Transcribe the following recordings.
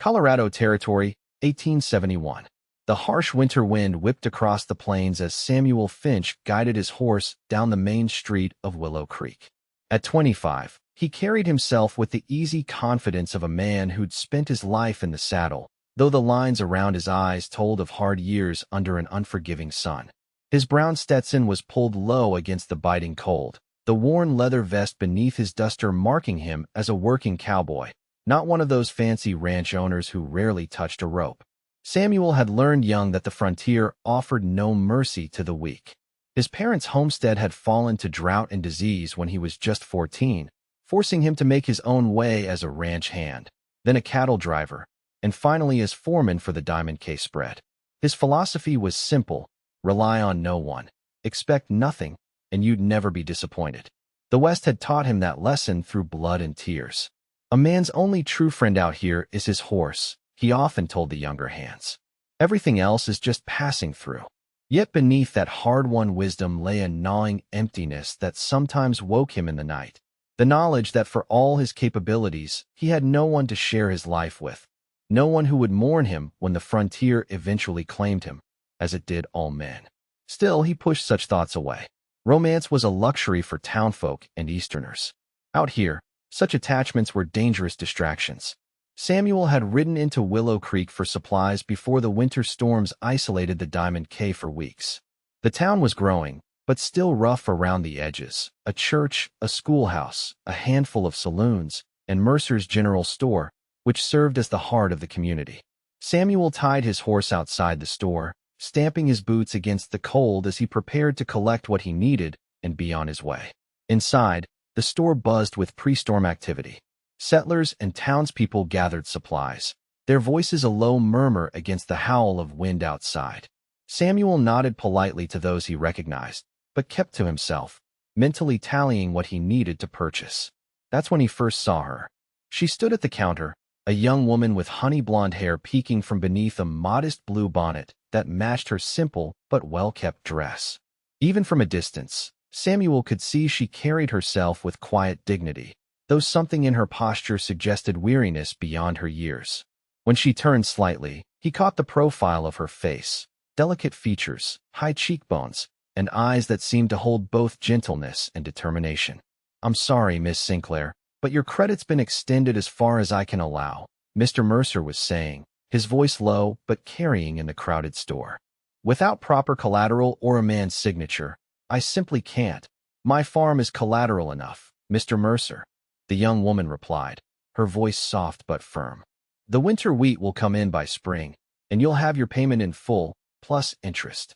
Colorado Territory, 1871. The harsh winter wind whipped across the plains as Samuel Finch guided his horse down the main street of Willow Creek. At 25, he carried himself with the easy confidence of a man who'd spent his life in the saddle, though the lines around his eyes told of hard years under an unforgiving sun. His brown Stetson was pulled low against the biting cold, the worn leather vest beneath his duster marking him as a working cowboy, not one of those fancy ranch owners who rarely touched a rope. Samuel had learned young that the frontier offered no mercy to the weak. His parents' homestead had fallen to drought and disease when he was just 14, forcing him to make his own way as a ranch hand, then a cattle driver, and finally as foreman for the Diamond K spread. His philosophy was simple: rely on no one, expect nothing, and you'd never be disappointed. The West had taught him that lesson through blood and tears. A man's only true friend out here is his horse, he often told the younger hands. Everything else is just passing through. Yet beneath that hard-won wisdom lay a gnawing emptiness that sometimes woke him in the night. The knowledge that for all his capabilities, he had no one to share his life with. No one who would mourn him when the frontier eventually claimed him, as it did all men. Still, he pushed such thoughts away. Romance was a luxury for townfolk and Easterners. Out here, such attachments were dangerous distractions. Samuel had ridden into Willow Creek for supplies before the winter storms isolated the Diamond K for weeks. The town was growing, but still rough around the edges. A church, a schoolhouse, a handful of saloons, and Mercer's General Store, which served as the heart of the community. Samuel tied his horse outside the store, stamping his boots against the cold as he prepared to collect what he needed and be on his way. Inside, the store buzzed with pre-storm activity. Settlers and townspeople gathered supplies, their voices a low murmur against the howl of wind outside. Samuel nodded politely to those he recognized, but kept to himself, mentally tallying what he needed to purchase. That's when he first saw her. She stood at the counter, a young woman with honey blonde hair peeking from beneath a modest blue bonnet that matched her simple but well-kept dress. Even from a distance, Samuel could see she carried herself with quiet dignity, though something in her posture suggested weariness beyond her years. When she turned slightly, he caught the profile of her face, delicate features, high cheekbones, and eyes that seemed to hold both gentleness and determination. "I'm sorry, Miss Sinclair, but your credit's been extended as far as I can allow," Mr. Mercer was saying, his voice low but carrying in the crowded store. "Without proper collateral or a man's signature, I simply can't. My farm is collateral enough, Mr. Mercer," the young woman replied, her voice soft but firm. "The winter wheat will come in by spring, and you'll have your payment in full, plus interest."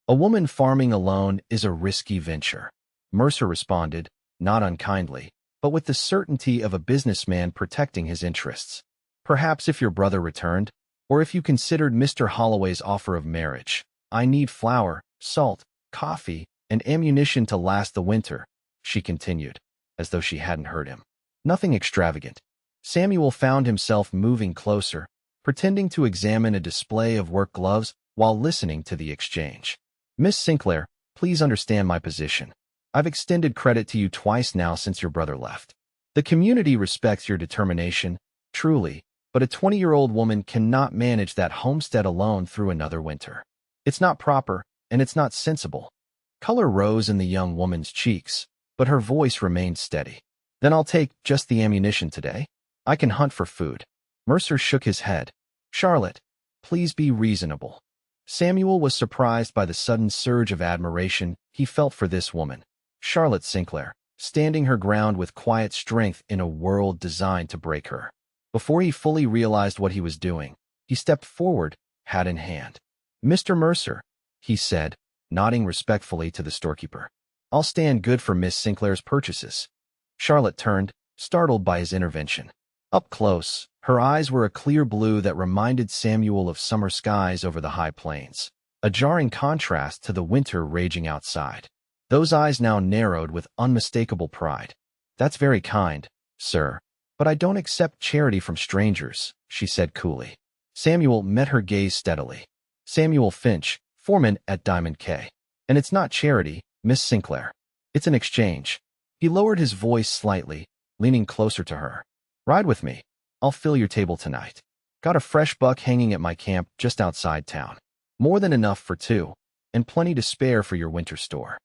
"A woman farming alone is a risky venture," Mercer responded, not unkindly, but with the certainty of a businessman protecting his interests. "Perhaps if your brother returned, or if you considered Mr. Holloway's offer of marriage. I need flour, salt, coffee, and ammunition to last the winter," she continued, as though she hadn't heard him. "Nothing extravagant." Samuel found himself moving closer, pretending to examine a display of work gloves while listening to the exchange. "Miss Sinclair, please understand my position. I've extended credit to you twice now since your brother left. The community respects your determination, truly, but a 20-year-old woman cannot manage that homestead alone through another winter. It's not proper, and it's not sensible." Color rose in the young woman's cheeks, but her voice remained steady. "Then I'll take just the ammunition today. I can hunt for food." Mercer shook his head. "Charlotte, please be reasonable." Samuel was surprised by the sudden surge of admiration he felt for this woman, Charlotte Sinclair, standing her ground with quiet strength in a world designed to break her. Before he fully realized what he was doing, he stepped forward, hat in hand. "Mr. Mercer," he said, nodding respectfully to the storekeeper, "I'll stand good for Miss Sinclair's purchases." Charlotte turned, startled by his intervention. Up close, her eyes were a clear blue that reminded Samuel of summer skies over the high plains, a jarring contrast to the winter raging outside. Those eyes now narrowed with unmistakable pride. "That's very kind, sir, but I don't accept charity from strangers," she said coolly. Samuel met her gaze steadily. "Samuel Finch, foreman at Diamond K. And it's not charity, Miss Sinclair. It's an exchange." He lowered his voice slightly, leaning closer to her. "Ride with me. I'll fill your table tonight." Got a fresh buck hanging at my camp just outside town. More than enough for two, and plenty to spare for your winter store."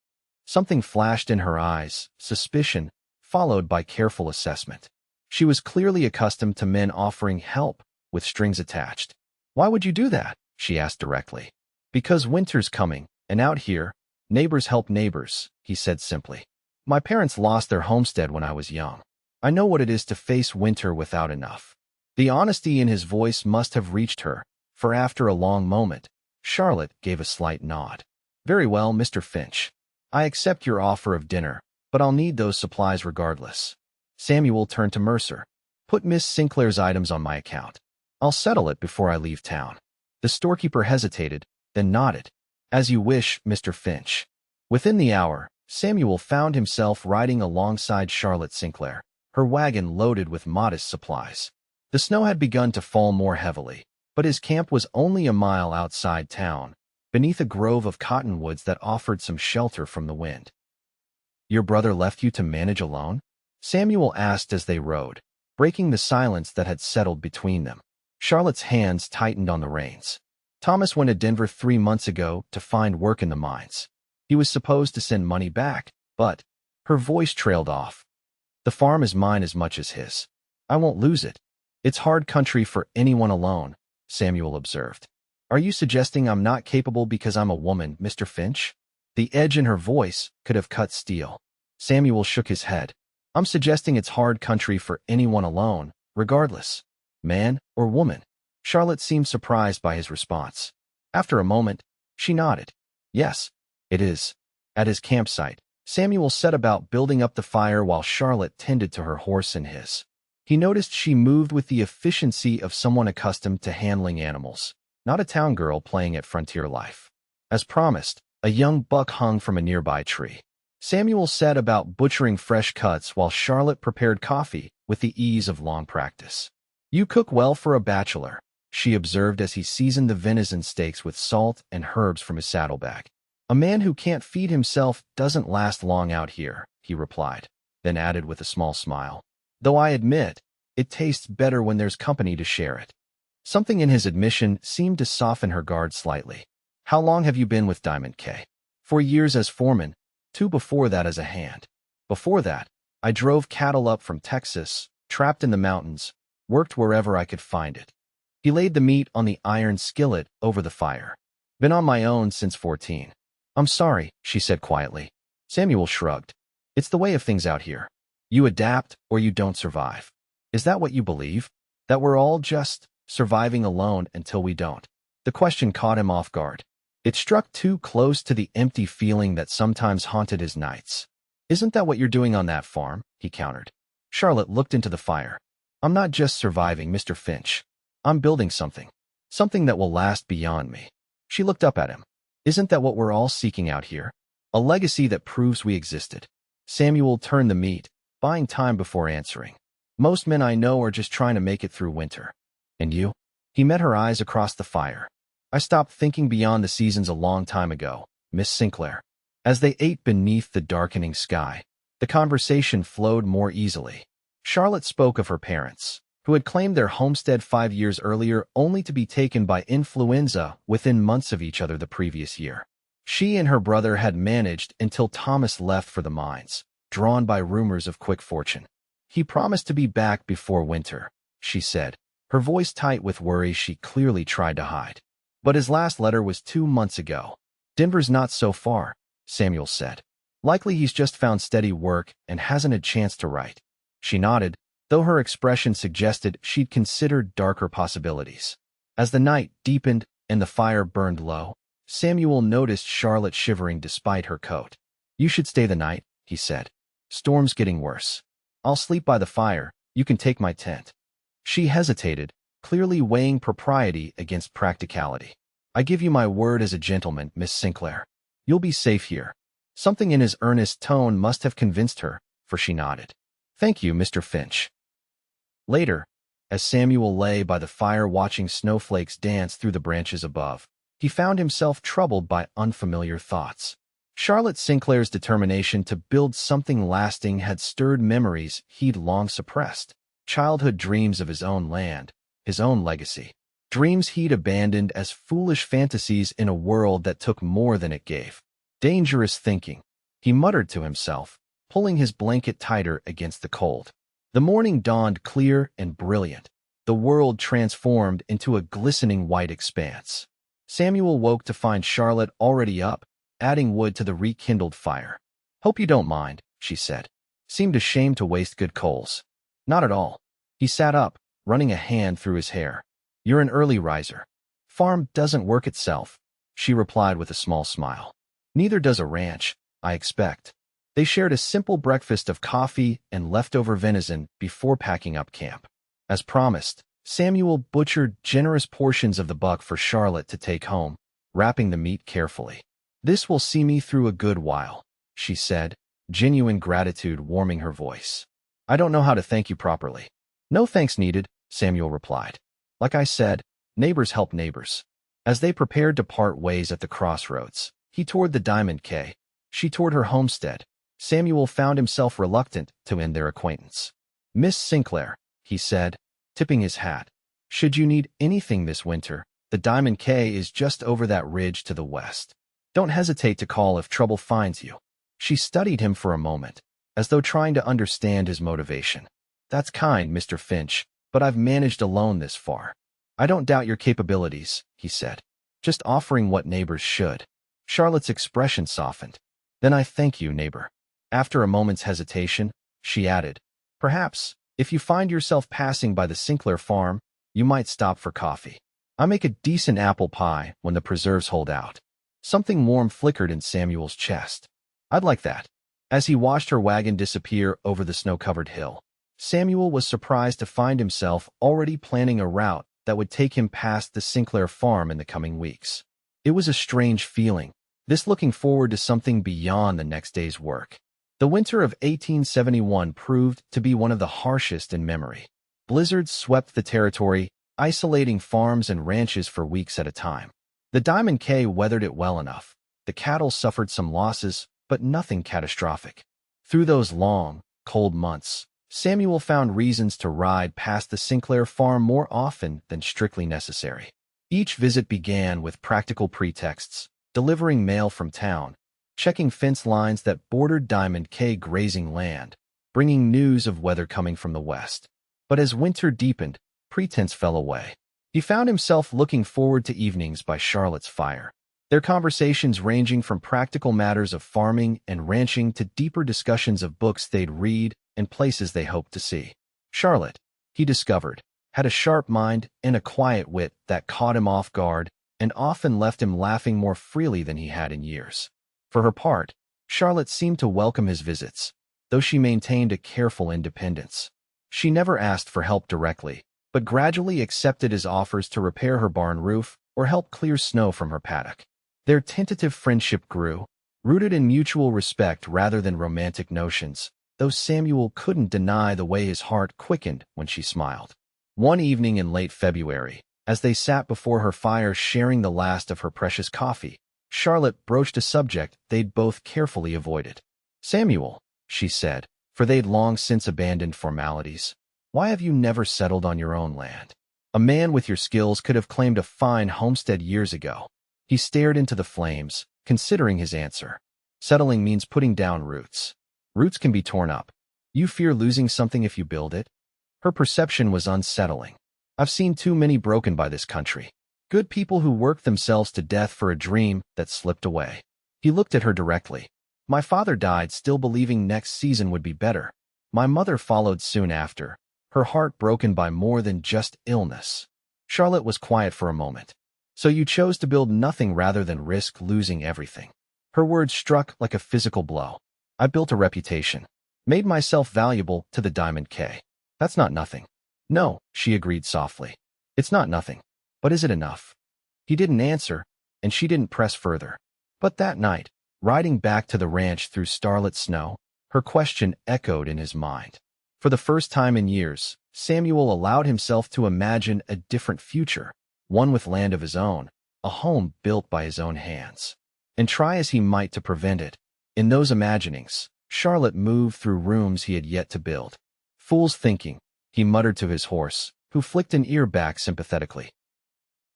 Something flashed in her eyes, suspicion, followed by careful assessment. She was clearly accustomed to men offering help with strings attached. "Why would you do that?" she asked directly. "Because winter's coming, and out here, neighbors help neighbors," he said simply. "My parents lost their homestead when I was young. I know what it is to face winter without enough." The honesty in his voice must have reached her, for after a long moment, Charlotte gave a slight nod. "Very well, Mr. Finch. I accept your offer of dinner, but I'll need those supplies regardless." Samuel turned to Mercer. "Put Miss Sinclair's items on my account. I'll settle it before I leave town." The storekeeper hesitated, then nodded. "As you wish, Mr. Finch." Within the hour, Samuel found himself riding alongside Charlotte Sinclair, her wagon loaded with modest supplies. The snow had begun to fall more heavily, but his camp was only a mile outside town, beneath a grove of cottonwoods that offered some shelter from the wind. "Your brother left you to manage alone?" Samuel asked as they rode, breaking the silence that had settled between them. Charlotte's hands tightened on the reins. "Thomas went to Denver 3 months ago to find work in the mines. He was supposed to send money back, but—" her voice trailed off. "The farm is mine as much as his. I won't lose it. It's hard country for anyone alone," Samuel observed. "Are you suggesting I'm not capable because I'm a woman, Mr. Finch?" The edge in her voice could have cut steel. Samuel shook his head. "I'm suggesting it's hard country for anyone alone, regardless, man or woman." Charlotte seemed surprised by his response. After a moment, she nodded. "Yes, it is." At his campsite, Samuel set about building up the fire while Charlotte tended to her horse and his. He noticed she moved with the efficiency of someone accustomed to handling animals, not a town girl playing at frontier life. As promised, a young buck hung from a nearby tree. Samuel set about butchering fresh cuts while Charlotte prepared coffee with the ease of long practice. "You cook well for a bachelor," she observed as he seasoned the venison steaks with salt and herbs from his saddlebag. "A man who can't feed himself doesn't last long out here," he replied, then added with a small smile. "Though I admit, it tastes better when there's company to share it." Something in his admission seemed to soften her guard slightly. "How long have you been with Diamond K?" "4 years as foreman, 2 before that as a hand. Before that, I drove cattle up from Texas, trapped in the mountains, worked wherever I could find it." He laid the meat on the iron skillet over the fire. "Been on my own since 14. "I'm sorry," she said quietly. Samuel shrugged. "It's the way of things out here. You adapt or you don't survive. Is that what you believe? That we're all just surviving alone until we don't?" The question caught him off guard. It struck too close to the empty feeling that sometimes haunted his nights. "Isn't that what you're doing on that farm?" he countered. Charlotte looked into the fire. "I'm not just surviving, Mr. Finch. I'm building something. Something that will last beyond me." She looked up at him. "Isn't that what we're all seeking out here? A legacy that proves we existed." Samuel turned the meat, buying time before answering. "Most men I know are just trying to make it through winter. And you?" He met her eyes across the fire. "I stopped thinking beyond the seasons a long time ago, Miss Sinclair." As they ate beneath the darkening sky, the conversation flowed more easily. Charlotte spoke of her parents, who had claimed their homestead 5 years earlier only to be taken by influenza within months of each other the previous year. She and her brother had managed until Thomas left for the mines, drawn by rumors of quick fortune. "He promised to be back before winter," she said, her voice tight with worry she clearly tried to hide. "But his last letter was 2 months ago." "Denver's not so far," Samuel said. "Likely he's just found steady work and hasn't a chance to write." She nodded, though her expression suggested she'd considered darker possibilities. As the night deepened and the fire burned low, Samuel noticed Charlotte shivering despite her coat. "You should stay the night," he said. "Storm's getting worse. I'll sleep by the fire, you can take my tent." She hesitated, clearly weighing propriety against practicality. "I give you my word as a gentleman, Miss Sinclair. You'll be safe here." Something in his earnest tone must have convinced her, for she nodded. "Thank you, Mr. Finch." Later, as Samuel lay by the fire watching snowflakes dance through the branches above, he found himself troubled by unfamiliar thoughts. Charlotte Sinclair's determination to build something lasting had stirred memories he'd long suppressed. Childhood dreams of his own land, his own legacy. Dreams he'd abandoned as foolish fantasies in a world that took more than it gave. Dangerous thinking, he muttered to himself, pulling his blanket tighter against the cold. The morning dawned clear and brilliant, the world transformed into a glistening white expanse. Samuel woke to find Charlotte already up, adding wood to the rekindled fire. "Hope you don't mind," she said. Seemed ashamed to waste good coals. "Not at all." He sat up, running a hand through his hair. "You're an early riser." "Farm doesn't work itself," she replied with a small smile. "Neither does a ranch, I expect." They shared a simple breakfast of coffee and leftover venison before packing up camp. As promised, Samuel butchered generous portions of the buck for Charlotte to take home, wrapping the meat carefully. "This will see me through a good while," she said, genuine gratitude warming her voice. "I don't know how to thank you properly." "No thanks needed," Samuel replied. "Like I said, neighbors help neighbors." As they prepared to part ways at the crossroads, he toward the Diamond K, she toward her homestead. Samuel found himself reluctant to end their acquaintance. "Miss Sinclair," he said, tipping his hat. "Should you need anything this winter, the Diamond K is just over that ridge to the west. Don't hesitate to call if trouble finds you." She studied him for a moment, as though trying to understand his motivation. "That's kind, Mr. Finch, but I've managed alone this far." "I don't doubt your capabilities," he said. "Just offering what neighbors should." Charlotte's expression softened. "Then I thank you, neighbor." After a moment's hesitation, she added, "Perhaps, if you find yourself passing by the Sinclair farm, you might stop for coffee. I make a decent apple pie when the preserves hold out." Something warm flickered in Samuel's chest. "I'd like that." As he watched her wagon disappear over the snow-covered hill, Samuel was surprised to find himself already planning a route that would take him past the Sinclair farm in the coming weeks. It was a strange feeling, this looking forward to something beyond the next day's work. The winter of 1871 proved to be one of the harshest in memory. Blizzards swept the territory, isolating farms and ranches for weeks at a time. The Diamond K weathered it well enough. The cattle suffered some losses, but nothing catastrophic. Through those long, cold months, Samuel found reasons to ride past the Sinclair farm more often than strictly necessary. Each visit began with practical pretexts, delivering mail from town, checking fence lines that bordered Diamond K grazing land, bringing news of weather coming from the west. But as winter deepened, pretense fell away. He found himself looking forward to evenings by Charlotte's fire, their conversations ranging from practical matters of farming and ranching to deeper discussions of books they'd read and places they hoped to see. Charlotte, he discovered, had a sharp mind and a quiet wit that caught him off guard and often left him laughing more freely than he had in years. For her part, Charlotte seemed to welcome his visits, though she maintained a careful independence. She never asked for help directly, but gradually accepted his offers to repair her barn roof or help clear snow from her paddock. Their tentative friendship grew, rooted in mutual respect rather than romantic notions, though Samuel couldn't deny the way his heart quickened when she smiled. One evening in late February, as they sat before her fire sharing the last of her precious coffee, Charlotte broached a subject they'd both carefully avoided. "Samuel," she said, for they'd long since abandoned formalities, "why have you never settled on your own land? A man with your skills could have claimed a fine homestead years ago." He stared into the flames, considering his answer. "Settling means putting down roots. Roots can be torn up. You fear losing something if you build it?" Her perception was unsettling. "I've seen too many broken by this country. Good people who worked themselves to death for a dream that slipped away." He looked at her directly. "My father died still believing next season would be better. My mother followed soon after, her heart broken by more than just illness." Charlotte was quiet for a moment. "So you chose to build nothing rather than risk losing everything." Her words struck like a physical blow. "I built a reputation, made myself valuable to the Diamond K. That's not nothing." "No," she agreed softly. "It's not nothing. But is it enough?" He didn't answer, and she didn't press further. But that night, riding back to the ranch through starlit snow, her question echoed in his mind. For the first time in years, Samuel allowed himself to imagine a different future, one with land of his own, a home built by his own hands. And try as he might to prevent it, in those imaginings, Charlotte moved through rooms he had yet to build. "Fool's thinking," he muttered to his horse, who flicked an ear back sympathetically.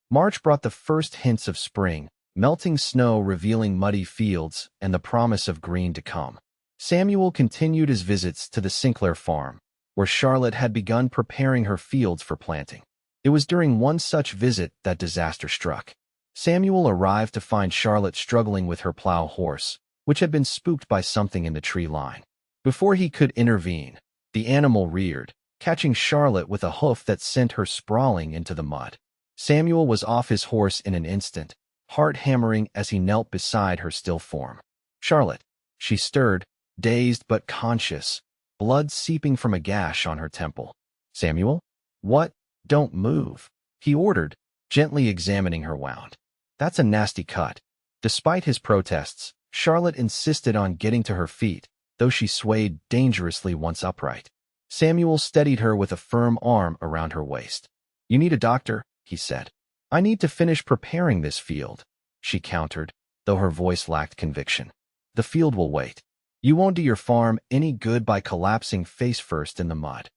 March brought the first hints of spring, melting snow revealing muddy fields and the promise of green to come. Samuel continued his visits to the Sinclair farm, where Charlotte had begun preparing her fields for planting. It was during one such visit that disaster struck. Samuel arrived to find Charlotte struggling with her plow horse, which had been spooked by something in the tree line. Before he could intervene, the animal reared, catching Charlotte with a hoof that sent her sprawling into the mud. Samuel was off his horse in an instant, heart hammering as he knelt beside her still form. "Charlotte," she stirred, dazed but conscious, blood seeping from a gash on her temple. "Samuel? What? Don't move," he ordered, gently examining her wound. "That's a nasty cut." Despite his protests, Charlotte insisted on getting to her feet, though she swayed dangerously once upright. Samuel steadied her with a firm arm around her waist. "You need a doctor," he said. "I need to finish preparing this field," she countered, though her voice lacked conviction. "The field will wait. You won't do your farm any good by collapsing face first in the mud."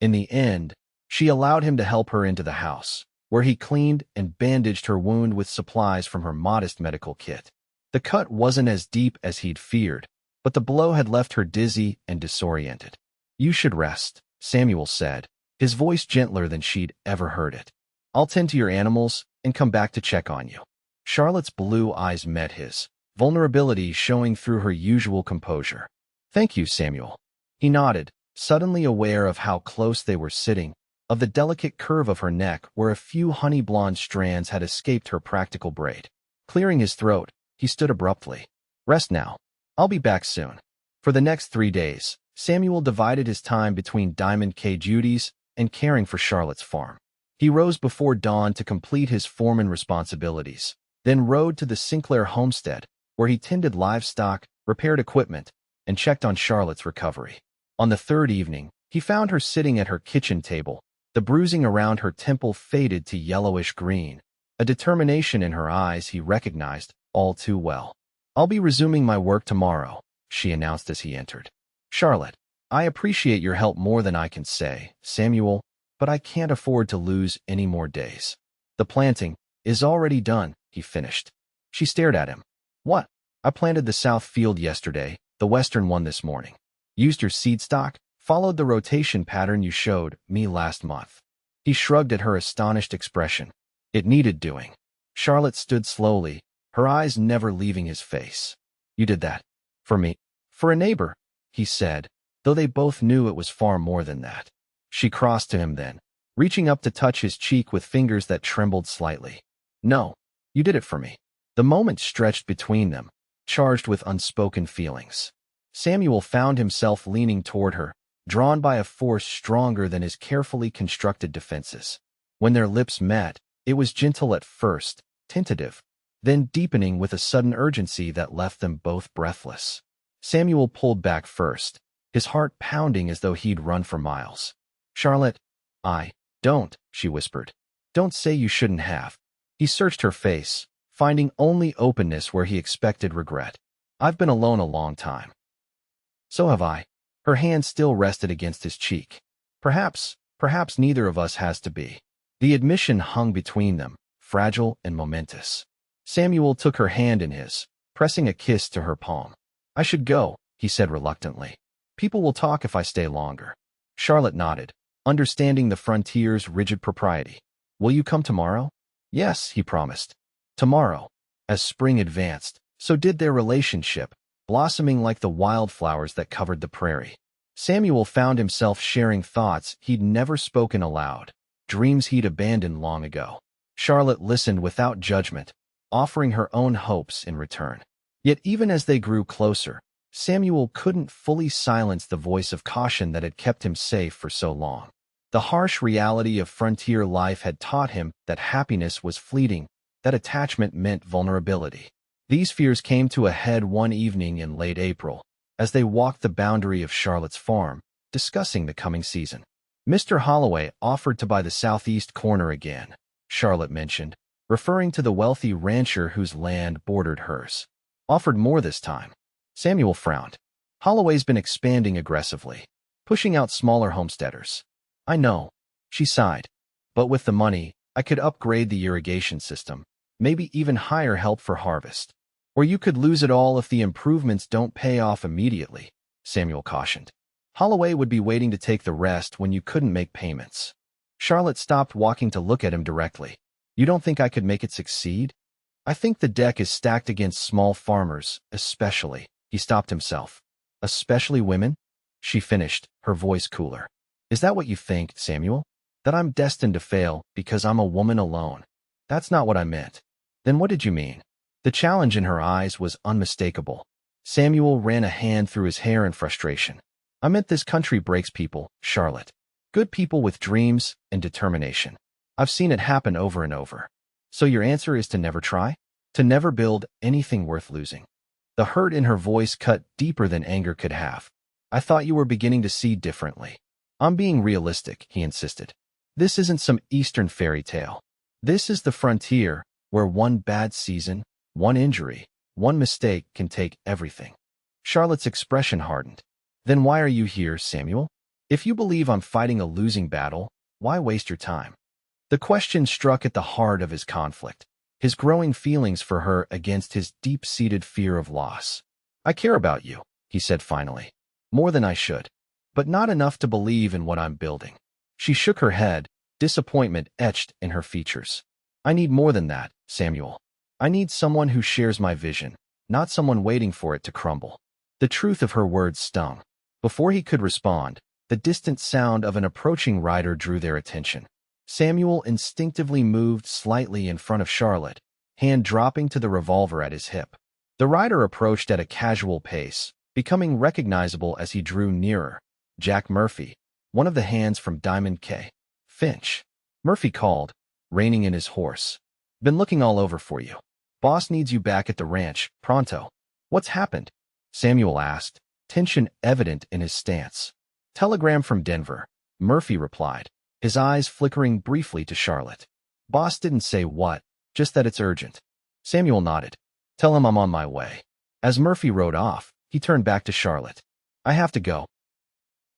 In the end, she allowed him to help her into the house, where he cleaned and bandaged her wound with supplies from her modest medical kit. The cut wasn't as deep as he'd feared, but the blow had left her dizzy and disoriented. "You should rest," Samuel said, his voice gentler than she'd ever heard it. "I'll tend to your animals and come back to check on you." Charlotte's blue eyes met his, vulnerability showing through her usual composure. "Thank you, Samuel." He nodded, suddenly aware of how close they were sitting, of the delicate curve of her neck where a few honey-blonde strands had escaped her practical braid. Clearing his throat, he stood abruptly. "Rest now. I'll be back soon." For the next 3 days, Samuel divided his time between Diamond K duties and caring for Charlotte's farm. He rose before dawn to complete his foreman responsibilities, then rode to the Sinclair homestead, where he tended livestock, repaired equipment, and checked on Charlotte's recovery. On the third evening, he found her sitting at her kitchen table, the bruising around her temple faded to yellowish green, a determination in her eyes he recognized all too well. "I'll be resuming my work tomorrow," she announced as he entered. "Charlotte, I appreciate your help more than I can say, Samuel, but I can't afford to lose any more days." "The planting is already done," he finished. She stared at him. "What?" "I planted the south field yesterday, the western one this morning. Used your seed stock, followed the rotation pattern you showed me last month." He shrugged at her astonished expression. "It needed doing." Charlotte stood slowly, her eyes never leaving his face. "You did that? For me?" "For a neighbor," he said, though they both knew it was far more than that. She crossed to him then, reaching up to touch his cheek with fingers that trembled slightly. "No, you did it for me." The moment stretched between them, charged with unspoken feelings. Samuel found himself leaning toward her, drawn by a force stronger than his carefully constructed defenses. When their lips met, it was gentle at first, tentative, then deepening with a sudden urgency that left them both breathless. Samuel pulled back first, his heart pounding as though he'd run for miles. "Charlotte, don't," she whispered. "Don't say you shouldn't have." He searched her face, finding only openness where he expected regret. "I've been alone a long time." "So have I." Her hand still rested against his cheek. Perhaps neither of us has to be." The admission hung between them, fragile and momentous. Samuel took her hand in his, pressing a kiss to her palm. "I should go," he said reluctantly. "People will talk if I stay longer." Charlotte nodded, understanding the frontier's rigid propriety. "Will you come tomorrow?" "Yes," he promised. Tomorrow. As spring advanced, so did their relationship, blossoming like the wildflowers that covered the prairie. Samuel found himself sharing thoughts he'd never spoken aloud, dreams he'd abandoned long ago. Charlotte listened without judgment, offering her own hopes in return. Yet even as they grew closer, Samuel couldn't fully silence the voice of caution that had kept him safe for so long. The harsh reality of frontier life had taught him that happiness was fleeting, that attachment meant vulnerability. These fears came to a head one evening in late April, as they walked the boundary of Charlotte's farm, discussing the coming season. "Mr. Holloway offered to buy the southeast corner again," Charlotte mentioned, referring to the wealthy rancher whose land bordered hers. "Offered more this time." Samuel frowned. "Holloway's been expanding aggressively, pushing out smaller homesteaders." "I know." She sighed. But with the money, I could upgrade the irrigation system, maybe even hire help for harvest. Or you could lose it all if the improvements don't pay off immediately, Samuel cautioned. Holloway would be waiting to take the rest when you couldn't make payments. Charlotte stopped walking to look at him directly. You don't think I could make it succeed? I think the deck is stacked against small farmers, especially. He stopped himself. Especially women? She finished, her voice cooler. Is that what you think, Samuel? That I'm destined to fail because I'm a woman alone? That's not what I meant. Then what did you mean? The challenge in her eyes was unmistakable. Samuel ran a hand through his hair in frustration. I meant this country breaks people, Charlotte. Good people with dreams and determination. I've seen it happen over and over. So your answer is to never try? To never build anything worth losing? The hurt in her voice cut deeper than anger could have. I thought you were beginning to see differently. I'm being realistic, he insisted. This isn't some Eastern fairy tale. This is the frontier, where one bad season, one injury, one mistake can take everything. Charlotte's expression hardened. Then why are you here, Samuel? If you believe I'm fighting a losing battle, why waste your time? The question struck at the heart of his conflict, his growing feelings for her against his deep-seated fear of loss. I care about you, he said finally. More than I should. But not enough to believe in what I'm building. She shook her head, disappointment etched in her features. I need more than that, Samuel. I need someone who shares my vision, not someone waiting for it to crumble. The truth of her words stung. Before he could respond, the distant sound of an approaching rider drew their attention. Samuel instinctively moved slightly in front of Charlotte, hand dropping to the revolver at his hip. The rider approached at a casual pace, becoming recognizable as he drew nearer. Jack Murphy, one of the hands from Diamond K. Finch. Murphy called, reining in his horse. Been looking all over for you. Boss needs you back at the ranch, pronto. What's happened? Samuel asked, tension evident in his stance. Telegram from Denver, Murphy replied, his eyes flickering briefly to Charlotte. Boss didn't say what, just that it's urgent. Samuel nodded. Tell him I'm on my way. As Murphy rode off, he turned back to Charlotte. I have to go.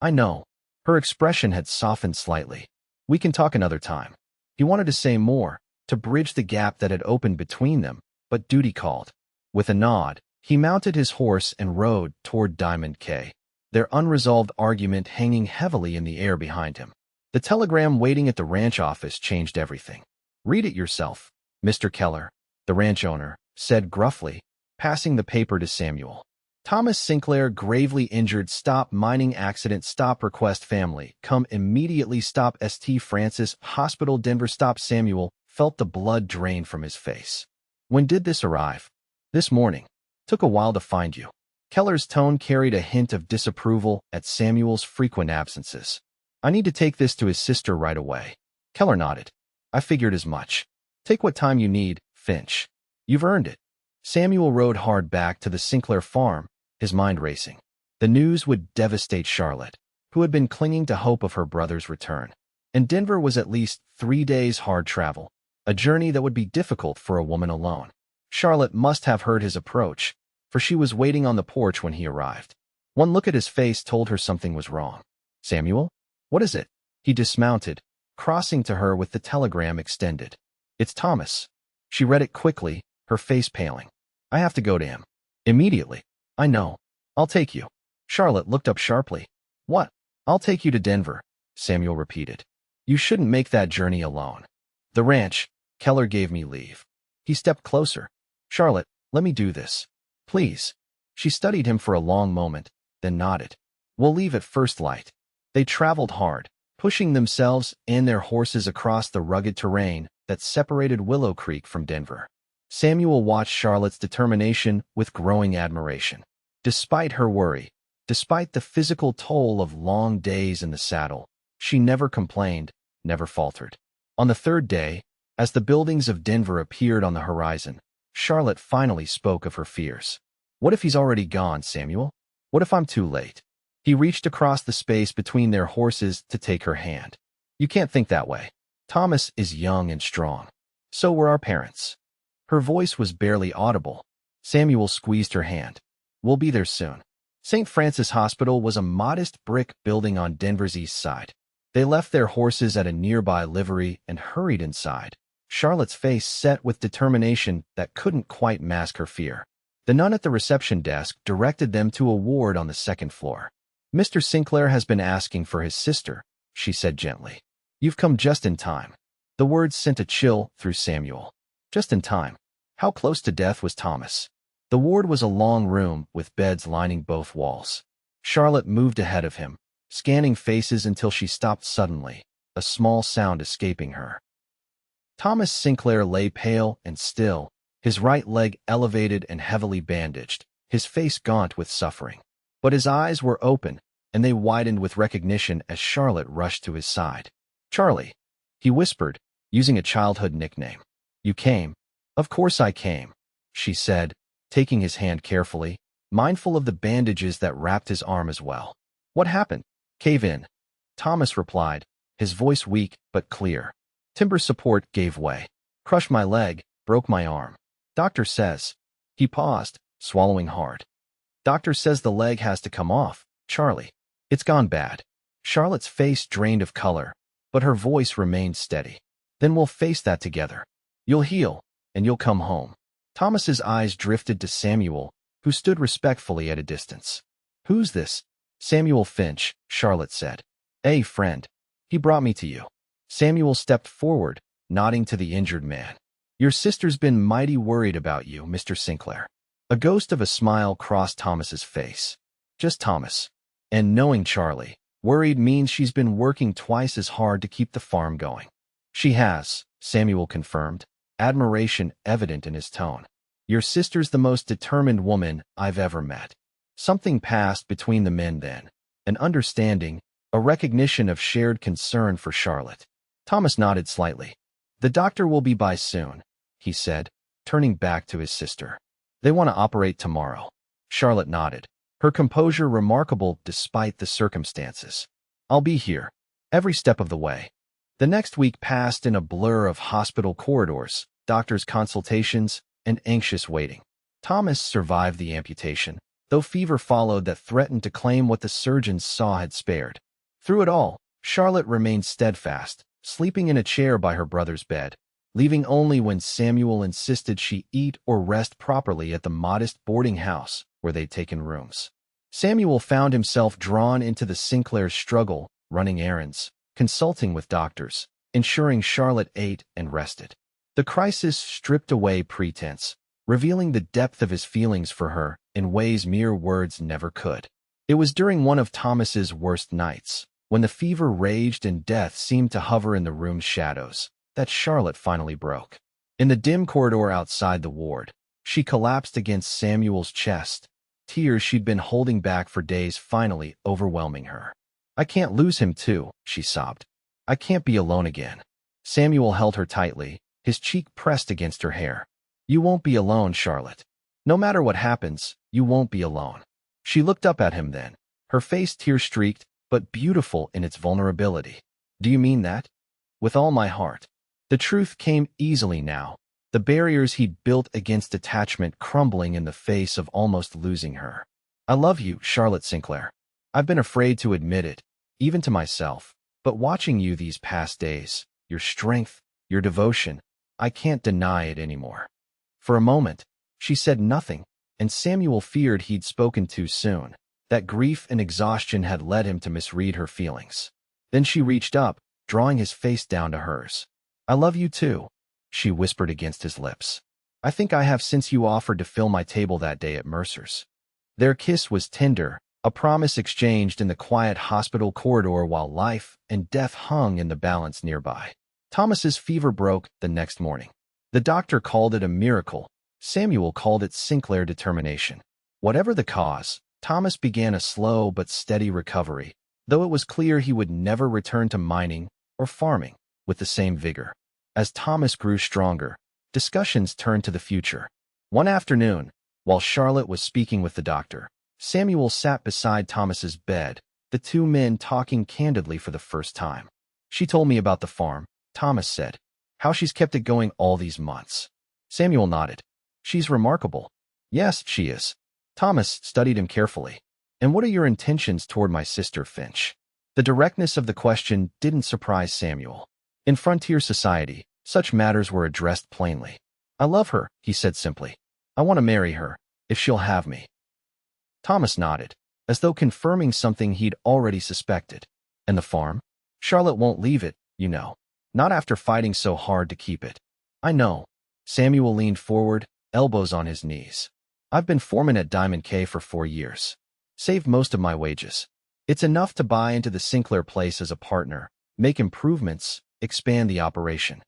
I know. Her expression had softened slightly. We can talk another time. He wanted to say more, to bridge the gap that had opened between them, but duty called. With a nod, he mounted his horse and rode toward Diamond K, their unresolved argument hanging heavily in the air behind him. The telegram waiting at the ranch office changed everything. Read it yourself, Mr. Keller, the ranch owner, said gruffly, passing the paper to Samuel. Thomas Sinclair gravely injured, stop mining accident, stop request family, come immediately, stop St. Francis Hospital Denver. Stop. Samuel felt the blood drain from his face. When did this arrive? This morning. Took a while to find you. Keller's tone carried a hint of disapproval at Samuel's frequent absences. I need to take this to his sister right away. Keller nodded. I figured as much. Take what time you need, Finch. You've earned it. Samuel rode hard back to the Sinclair farm, his mind racing. The news would devastate Charlotte, who had been clinging to hope of her brother's return. And Denver was at least 3 days hard travel, a journey that would be difficult for a woman alone. Charlotte must have heard his approach, for she was waiting on the porch when he arrived. One look at his face told her something was wrong. Samuel? What is it? He dismounted, crossing to her with the telegram extended. It's Thomas. She read it quickly, her face paling. I have to go to him. Immediately. I know. I'll take you. Charlotte looked up sharply. What? I'll take you to Denver, Samuel repeated. You shouldn't make that journey alone. The ranch. Keller gave me leave. He stepped closer. Charlotte, let me do this. Please. She studied him for a long moment, then nodded. We'll leave at first light. They traveled hard, pushing themselves and their horses across the rugged terrain that separated Willow Creek from Denver. Samuel watched Charlotte's determination with growing admiration. Despite her worry, despite the physical toll of long days in the saddle, she never complained, never faltered. On the third day, as the buildings of Denver appeared on the horizon, Charlotte finally spoke of her fears. What if he's already gone, Samuel? What if I'm too late? He reached across the space between their horses to take her hand. You can't think that way. Thomas is young and strong. So were our parents. Her voice was barely audible. Samuel squeezed her hand. We'll be there soon. St. Francis Hospital was a modest brick building on Denver's east side. They left their horses at a nearby livery and hurried inside, Charlotte's face set with determination that couldn't quite mask her fear. The nun at the reception desk directed them to a ward on the second floor. "Mr. Sinclair has been asking for his sister," she said gently. "You've come just in time." The words sent a chill through Samuel. Just in time. How close to death was Thomas? The ward was a long room with beds lining both walls. Charlotte moved ahead of him, scanning faces until she stopped suddenly, a small sound escaping her. Thomas Sinclair lay pale and still, his right leg elevated and heavily bandaged, his face gaunt with suffering. But his eyes were open, and they widened with recognition as Charlotte rushed to his side. "Charlie," he whispered, using a childhood nickname. "You came." "Of course I came," she said, taking his hand carefully, mindful of the bandages that wrapped his arm as well. "What happened?" "Cave in," Thomas replied, his voice weak but clear. "Timber support gave way. Crushed my leg, broke my arm. Doctor says." He paused, swallowing hard. "Doctor says the leg has to come off, Charlie. It's gone bad." Charlotte's face drained of color, but her voice remained steady. "Then we'll face that together. You'll heal, and you'll come home." Thomas's eyes drifted to Samuel, who stood respectfully at a distance. "Who's this?" "Samuel Finch," Charlotte said. "A friend. He brought me to you." Samuel stepped forward, nodding to the injured man. "Your sister's been mighty worried about you, Mr. Sinclair." A ghost of a smile crossed Thomas's face. Just Thomas. And knowing Charlie, worried means she's been working twice as hard to keep the farm going. "She has," Samuel confirmed, admiration evident in his tone. "Your sister's the most determined woman I've ever met." Something passed between the men then, an understanding, a recognition of shared concern for Charlotte. Thomas nodded slightly. "The doctor will be by soon," he said, turning back to his sister. "They want to operate tomorrow." Charlotte nodded, her composure remarkable despite the circumstances. "I'll be here, every step of the way." The next week passed in a blur of hospital corridors, doctors' consultations, and anxious waiting. Thomas survived the amputation, though fever followed that threatened to claim what the surgeons saw had spared. Through it all, Charlotte remained steadfast, sleeping in a chair by her brother's bed, leaving only when Samuel insisted she eat or rest properly at the modest boarding house where they'd taken rooms. Samuel found himself drawn into the Sinclair's struggle, running errands, consulting with doctors, ensuring Charlotte ate and rested. The crisis stripped away pretense, revealing the depth of his feelings for her in ways mere words never could. It was during one of Thomas's worst nights, when the fever raged and death seemed to hover in the room's shadows, that Charlotte finally broke. In the dim corridor outside the ward, she collapsed against Samuel's chest, tears she'd been holding back for days finally overwhelming her. "I can't lose him too," she sobbed. "I can't be alone again." Samuel held her tightly, his cheek pressed against her hair. "You won't be alone, Charlotte. No matter what happens, you won't be alone." She looked up at him then, her face tear-streaked, but beautiful in its vulnerability. "Do you mean that?" "With all my heart." The truth came easily now, the barriers he'd built against attachment crumbling in the face of almost losing her. "I love you, Charlotte Sinclair. I've been afraid to admit it, even to myself, but watching you these past days, your strength, your devotion, I can't deny it anymore." For a moment, she said nothing, and Samuel feared he'd spoken too soon, that grief and exhaustion had led him to misread her feelings. Then she reached up, drawing his face down to hers. "I love you too," she whispered against his lips. "I think I have since you offered to fill my table that day at Mercer's." Their kiss was tender, a promise exchanged in the quiet hospital corridor while life and death hung in the balance nearby. Thomas's fever broke the next morning. The doctor called it a miracle. Samuel called it Sinclair determination. Whatever the cause, Thomas began a slow but steady recovery, though it was clear he would never return to mining or farming with the same vigor. As Thomas grew stronger, discussions turned to the future. One afternoon, while Charlotte was speaking with the doctor, Samuel sat beside Thomas's bed, the two men talking candidly for the first time. "She told me about the farm," Thomas said. "How she's kept it going all these months." Samuel nodded. "She's remarkable." "Yes, she is." Thomas studied him carefully. "And what are your intentions toward my sister, Finch?" The directness of the question didn't surprise Samuel. In frontier society, such matters were addressed plainly. "I love her," he said simply. "I want to marry her, if she'll have me." Thomas nodded, as though confirming something he'd already suspected. "And the farm? Charlotte won't leave it, you know. Not after fighting so hard to keep it." "I know." Samuel leaned forward, elbows on his knees. "I've been foreman at Diamond K for 4 years. Saved most of my wages. It's enough to buy into the Sinclair place as a partner, make improvements, expand the operation."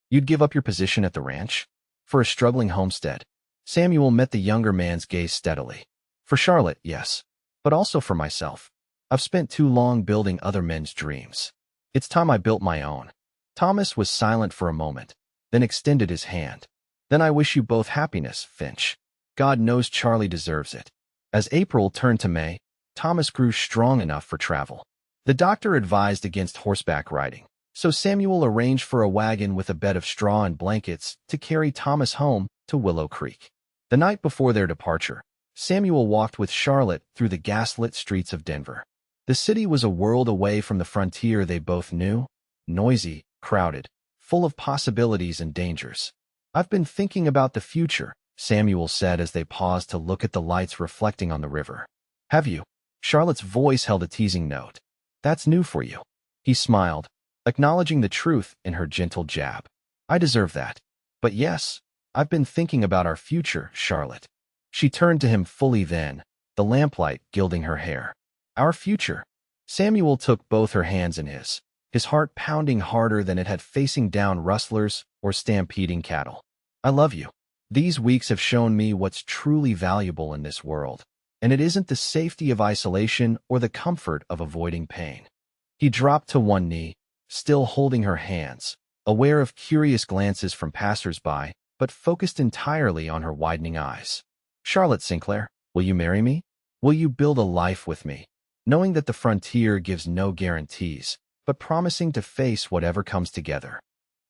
"You'd give up your position at the ranch? For a struggling homestead?" Samuel met the younger man's gaze steadily. "For Charlotte, yes. But also for myself. I've spent too long building other men's dreams. It's time I built my own." Thomas was silent for a moment, then extended his hand. "Then I wish you both happiness, Finch. God knows Charlie deserves it." As April turned to May, Thomas grew strong enough for travel. The doctor advised against horseback riding, so Samuel arranged for a wagon with a bed of straw and blankets to carry Thomas home to Willow Creek. The night before their departure, Samuel walked with Charlotte through the gaslit streets of Denver. The city was a world away from the frontier they both knew, noisy, crowded, full of possibilities and dangers. "I've been thinking about the future," Samuel said as they paused to look at the lights reflecting on the river. "Have you?" Charlotte's voice held a teasing note. "That's new for you." He smiled, acknowledging the truth in her gentle jab. "I deserve that. But yes, I've been thinking about our future, Charlotte." She turned to him fully then, the lamplight gilding her hair. "Our future." Samuel took both her hands in his heart pounding harder than it had facing down rustlers or stampeding cattle. "I love you. These weeks have shown me what's truly valuable in this world, and it isn't the safety of isolation or the comfort of avoiding pain." He dropped to one knee, still holding her hands, aware of curious glances from passers-by, but focused entirely on her widening eyes. "Charlotte Sinclair, will you marry me? Will you build a life with me, knowing that the frontier gives no guarantees, but promising to face whatever comes together?"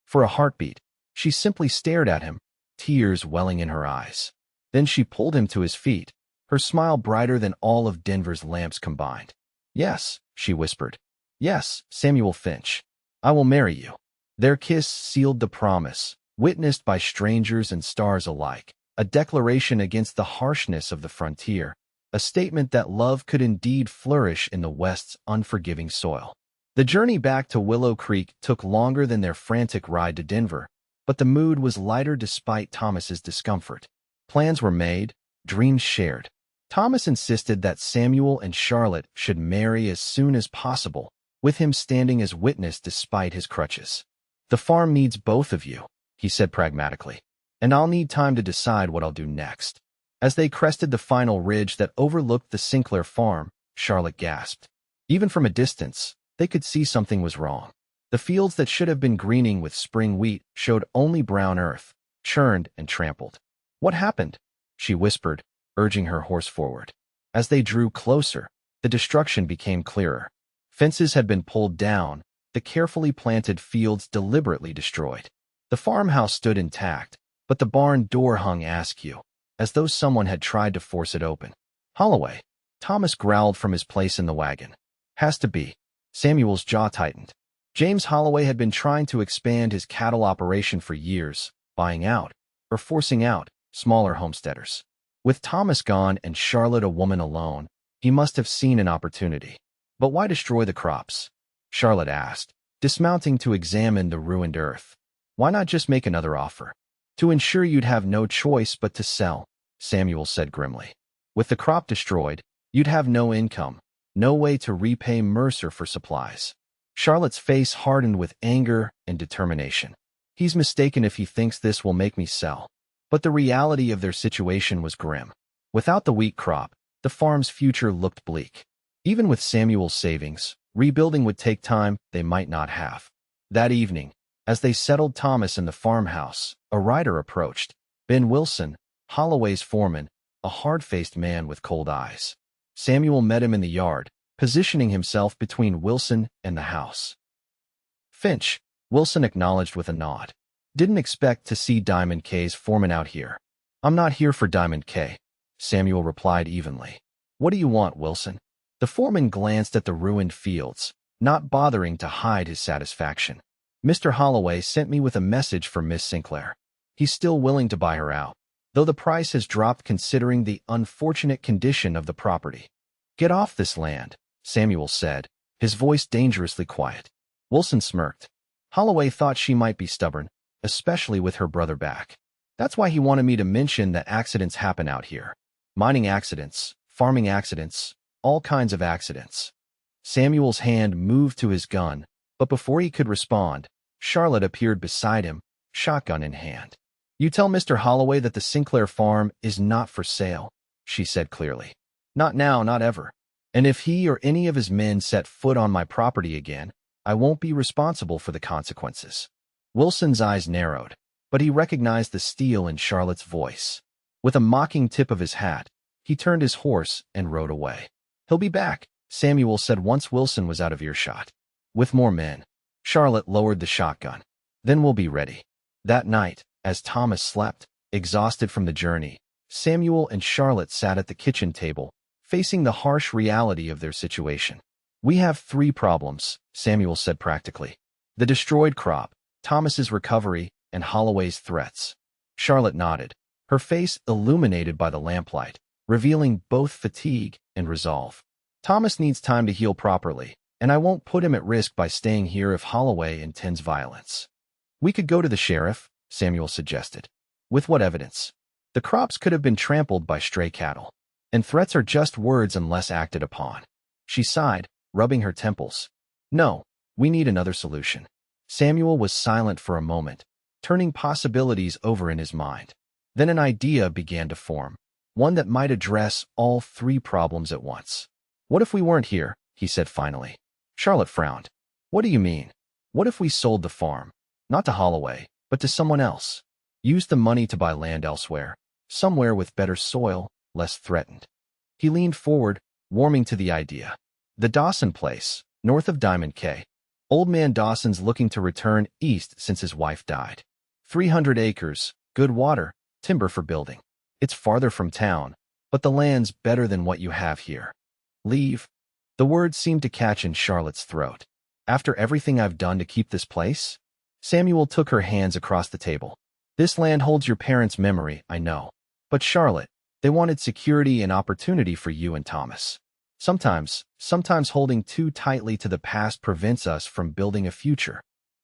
For a heartbeat, she simply stared at him, tears welling in her eyes. Then she pulled him to his feet, her smile brighter than all of Denver's lamps combined. "Yes," she whispered. "Yes, Samuel Finch. I will marry you." Their kiss sealed the promise, witnessed by strangers and stars alike, a declaration against the harshness of the frontier, a statement that love could indeed flourish in the West's unforgiving soil. The journey back to Willow Creek took longer than their frantic ride to Denver, but the mood was lighter despite Thomas's discomfort. Plans were made, dreams shared. Thomas insisted that Samuel and Charlotte should marry as soon as possible, with him standing as witness despite his crutches. "The farm needs both of you," he said pragmatically, "and I'll need time to decide what I'll do next." As they crested the final ridge that overlooked the Sinclair farm, Charlotte gasped. Even from a distance, they could see something was wrong. The fields that should have been greening with spring wheat showed only brown earth, churned and trampled. "What happened?" she whispered, urging her horse forward. As they drew closer, the destruction became clearer. Fences had been pulled down, the carefully planted fields deliberately destroyed. The farmhouse stood intact, but the barn door hung askew, as though someone had tried to force it open. "Holloway," Thomas growled from his place in the wagon. "Has to be." Samuel's jaw tightened. James Holloway had been trying to expand his cattle operation for years, buying out, or forcing out, smaller homesteaders. With Thomas gone and Charlotte a woman alone, he must have seen an opportunity. "But why destroy the crops?" Charlotte asked, dismounting to examine the ruined earth. "Why not just make another offer?" "To ensure you'd have no choice but to sell," Samuel said grimly. "With the crop destroyed, you'd have no income, no way to repay Mercer for supplies." Charlotte's face hardened with anger and determination. "He's mistaken if he thinks this will make me sell." But the reality of their situation was grim. Without the wheat crop, the farm's future looked bleak. Even with Samuel's savings, rebuilding would take time they might not have. That evening, as they settled Thomas in the farmhouse, a rider approached. Ben Wilson, Holloway's foreman, a hard-faced man with cold eyes. Samuel met him in the yard, positioning himself between Wilson and the house. "Finch," Wilson acknowledged with a nod. "Didn't expect to see Diamond K's foreman out here." "I'm not here for Diamond K," Samuel replied evenly. "What do you want, Wilson?" The foreman glanced at the ruined fields, not bothering to hide his satisfaction. Mr. Holloway sent me with a message for Miss Sinclair. He's still willing to buy her out, though the price has dropped considering the unfortunate condition of the property. Get off this land, Samuel said, his voice dangerously quiet. Wilson smirked. Holloway thought she might be stubborn, especially with her brother back. That's why he wanted me to mention that accidents happen out here. Mining accidents, farming accidents, all kinds of accidents. Samuel's hand moved to his gun, but before he could respond, Charlotte appeared beside him, shotgun in hand. You tell Mr. Holloway that the Sinclair farm is not for sale, she said clearly. Not now, not ever. And if he or any of his men set foot on my property again, I won't be responsible for the consequences. Wilson's eyes narrowed, but he recognized the steel in Charlotte's voice. With a mocking tip of his hat, he turned his horse and rode away. He'll be back, Samuel said once Wilson was out of earshot. With more men. Charlotte lowered the shotgun. Then we'll be ready. That night, as Thomas slept, exhausted from the journey, Samuel and Charlotte sat at the kitchen table, facing the harsh reality of their situation. We have 3 problems, Samuel said practically. The destroyed crop, Thomas's recovery, and Holloway's threats. Charlotte nodded, her face illuminated by the lamplight, revealing both fatigue and resolve. Thomas needs time to heal properly, and I won't put him at risk by staying here if Holloway intends violence. We could go to the sheriff, Samuel suggested. With what evidence? The crops could have been trampled by stray cattle, and threats are just words unless acted upon. She sighed, rubbing her temples. No, we need another solution. Samuel was silent for a moment, turning possibilities over in his mind. Then an idea began to form, one that might address all 3 problems at once. What if we weren't here? He said finally. Charlotte frowned. What do you mean? What if we sold the farm? Not to Holloway, but to someone else. Used the money to buy land elsewhere, somewhere with better soil, less threatened. He leaned forward, warming to the idea. The Dawson place, north of Diamond K. Old man Dawson's looking to return east since his wife died. 300 acres, good water, timber for building. It's farther from town, but the land's better than what you have here. Leave? The word seemed to catch in Charlotte's throat. After everything I've done to keep this place? Samuel took her hands across the table. This land holds your parents' memory, I know. But Charlotte, they wanted security and opportunity for you and Thomas. Sometimes holding too tightly to the past prevents us from building a future.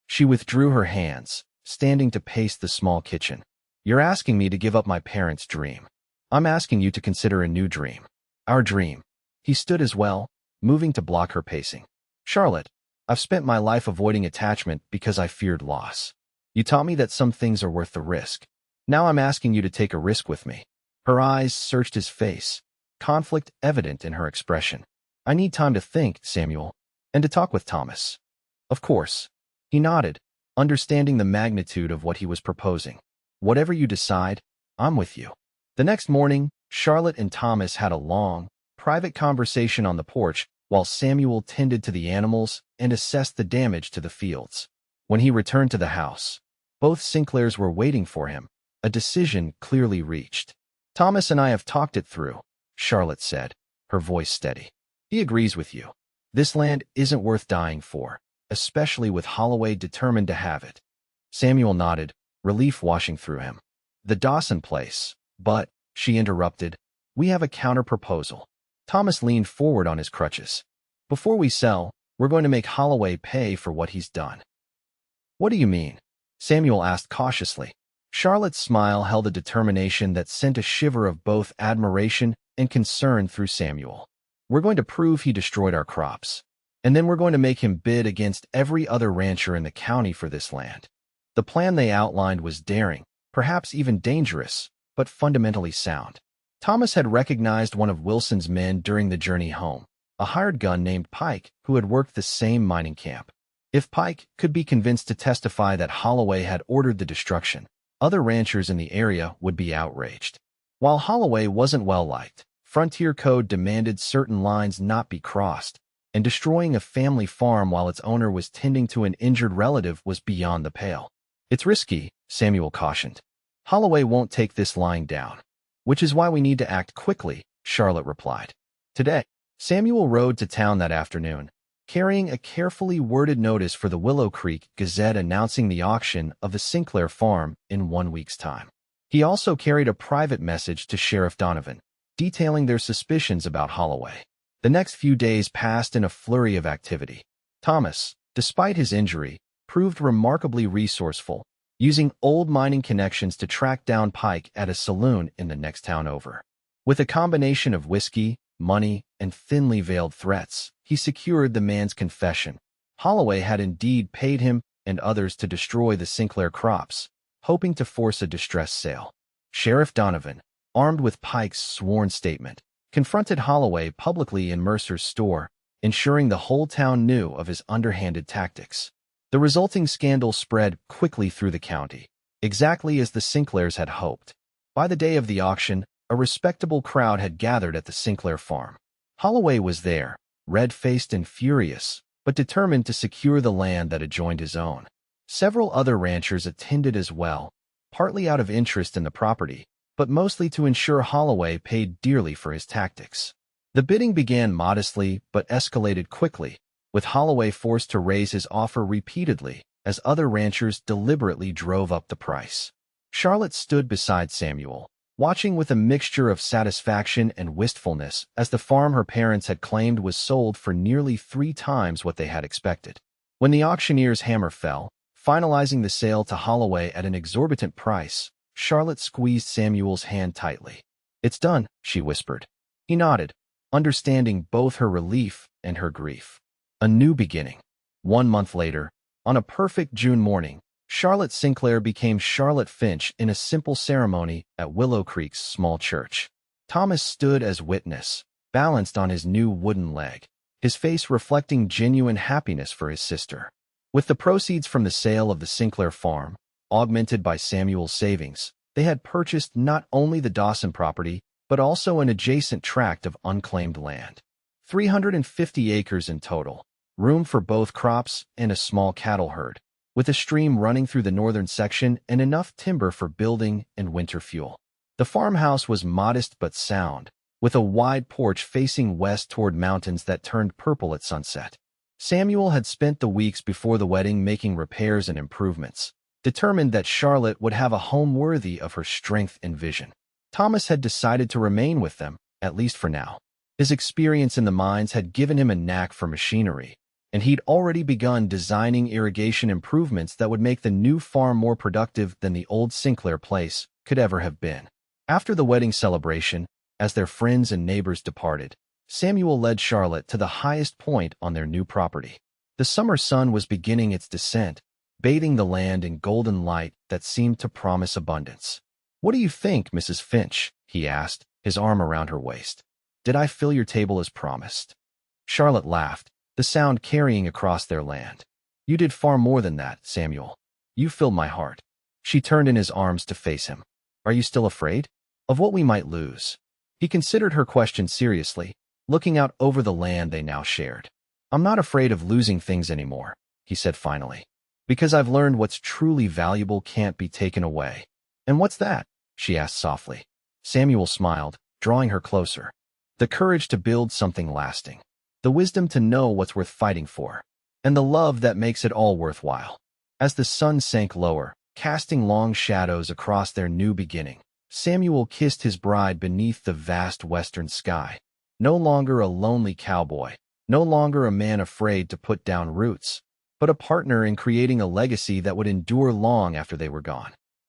She withdrew her hands, standing to pace the small kitchen. You're asking me to give up my parents' dream. I'm asking you to consider a new dream. Our dream. He stood as well, moving to block her pacing. Charlotte, I've spent my life avoiding attachment because I feared loss. You taught me that some things are worth the risk. Now I'm asking you to take a risk with me. Her eyes searched his face, conflict evident in her expression. I need time to think, Samuel, and to talk with Thomas. Of course. He nodded, understanding the magnitude of what he was proposing. Whatever you decide, I'm with you. The next morning, Charlotte and Thomas had a long, private conversation on the porch while Samuel tended to the animals and assessed the damage to the fields. When he returned to the house, both Sinclairs were waiting for him, a decision clearly reached. Thomas and I have talked it through, Charlotte said, her voice steady. He agrees with you. This land isn't worth dying for, especially with Holloway determined to have it. Samuel nodded, relief washing through him. The Dawson place, but, she interrupted, we have a counter-proposal. Thomas leaned forward on his crutches. Before we sell, we're going to make Holloway pay for what he's done. What do you mean? Samuel asked cautiously. Charlotte's smile held a determination that sent a shiver of both admiration and concern through Samuel. We're going to prove he destroyed our crops, and then we're going to make him bid against every other rancher in the county for this land. The plan they outlined was daring, perhaps even dangerous, but fundamentally sound. Thomas had recognized one of Wilson's men during the journey home, a hired gun named Pike who had worked the same mining camp. If Pike could be convinced to testify that Holloway had ordered the destruction, other ranchers in the area would be outraged. While Holloway wasn't well-liked, Frontier Code demanded certain lines not be crossed, and destroying a family farm while its owner was tending to an injured relative was beyond the pale. It's risky, Samuel cautioned. Holloway won't take this lying down. Which is why we need to act quickly, Charlotte replied. Today, Samuel rode to town that afternoon, carrying a carefully worded notice for the Willow Creek Gazette announcing the auction of the Sinclair farm in 1 week's time. He also carried a private message to Sheriff Donovan, detailing their suspicions about Holloway. The next few days passed in a flurry of activity. Thomas, despite his injury, proved remarkably resourceful, using old mining connections to track down Pike at a saloon in the next town over. With a combination of whiskey, money, and thinly veiled threats, he secured the man's confession. Holloway had indeed paid him and others to destroy the Sinclair crops, hoping to force a distress sale. Sheriff Donovan, armed with Pike's sworn statement, confronted Holloway publicly in Mercer's store, ensuring the whole town knew of his underhanded tactics. The resulting scandal spread quickly through the county, exactly as the Sinclairs had hoped. By the day of the auction, a respectable crowd had gathered at the Sinclair farm. Holloway was there, red-faced and furious, but determined to secure the land that adjoined his own. Several other ranchers attended as well, partly out of interest in the property, but mostly to ensure Holloway paid dearly for his tactics. The bidding began modestly but escalated quickly, with Holloway forced to raise his offer repeatedly as other ranchers deliberately drove up the price. Charlotte stood beside Samuel, watching with a mixture of satisfaction and wistfulness as the farm her parents had claimed was sold for nearly 3 times what they had expected. When the auctioneer's hammer fell, finalizing the sale to Holloway at an exorbitant price, Charlotte squeezed Samuel's hand tightly. "It's done," she whispered. He nodded, understanding both her relief and her grief. A new beginning. 1 month later, on a perfect June morning, Charlotte Sinclair became Charlotte Finch in a simple ceremony at Willow Creek's small church. Thomas stood as witness, balanced on his new wooden leg, his face reflecting genuine happiness for his sister. With the proceeds from the sale of the Sinclair farm, augmented by Samuel's savings, they had purchased not only the Dawson property, but also an adjacent tract of unclaimed land. 350 acres in total, room for both crops and a small cattle herd, with a stream running through the northern section and enough timber for building and winter fuel. The farmhouse was modest but sound, with a wide porch facing west toward mountains that turned purple at sunset. Samuel had spent the weeks before the wedding making repairs and improvements, determined that Charlotte would have a home worthy of her strength and vision. Thomas had decided to remain with them, at least for now. His experience in the mines had given him a knack for machinery, and he'd already begun designing irrigation improvements that would make the new farm more productive than the old Sinclair place could ever have been. After the wedding celebration, as their friends and neighbors departed, Samuel led Charlotte to the highest point on their new property. The summer sun was beginning its descent, bathing the land in golden light that seemed to promise abundance. "What do you think, Mrs. Finch?" he asked, his arm around her waist. "Did I fill your table as promised?" Charlotte laughed, the sound carrying across their land. "You did far more than that, Samuel. You filled my heart." She turned in his arms to face him. "Are you still afraid? Of what we might lose?" He considered her question seriously, looking out over the land they now shared. "I'm not afraid of losing things anymore," he said finally, "because I've learned what's truly valuable can't be taken away." "And what's that?" she asked softly. Samuel smiled, drawing her closer. "The courage to build something lasting. The wisdom to know what's worth fighting for, and the love that makes it all worthwhile." As the sun sank lower, casting long shadows across their new beginning, Samuel kissed his bride beneath the vast western sky. No longer a lonely cowboy, no longer a man afraid to put down roots, but a partner in creating a legacy that would endure long after they were gone.